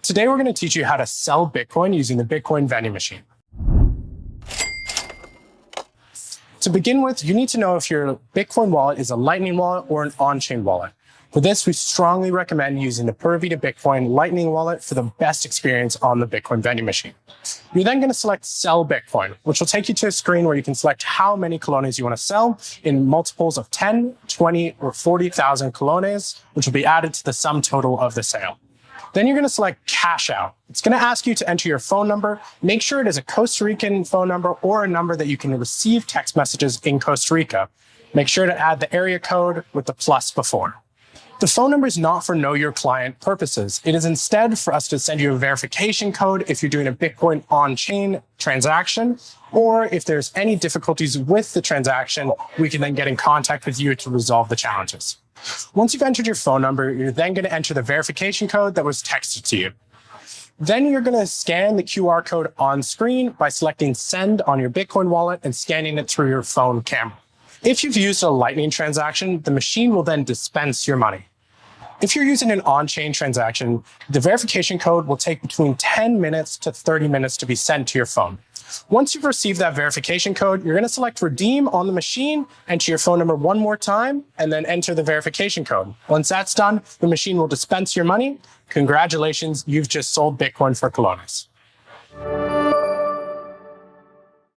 Today, we're going to teach you how to sell Bitcoin using the Bitcoin Vending Machine. To begin with, you need to know if your Bitcoin wallet is a Lightning wallet or an on-chain wallet. For this, we strongly recommend using the Pura Vida Bitcoin Lightning wallet for the best experience on the Bitcoin Vending Machine. You're then going to select Sell Bitcoin, which will take you to a screen where you can select how many colones you want to sell in multiples of 10, 20, or 40,000 colones, which will be added to the sum total of the sale. Then you're going to select Cash Out. It's going to ask you to enter your phone number. Make sure it is a Costa Rican phone number or a number that you can receive text messages in Costa Rica. Make sure to add the area code with the plus before. The phone number is not for know your client purposes. It is instead for us to send you a verification code if you're doing a Bitcoin on-chain transaction, or if there's any difficulties with the transaction, we can then get in contact with you to resolve the challenges. Once you've entered your phone number, you're then going to enter the verification code that was texted to you. Then you're going to scan the QR code on screen by selecting Send on your Bitcoin wallet and scanning it through your phone camera. If you've used a Lightning transaction, the machine will then dispense your money. If you're using an on-chain transaction, the verification code will take between 10 minutes to 30 minutes to be sent to your phone. Once you've received that verification code, you're going to select Redeem on the machine, enter your phone number one more time, and then enter the verification code. Once that's done, the machine will dispense your money. Congratulations, you've just sold Bitcoin for colones.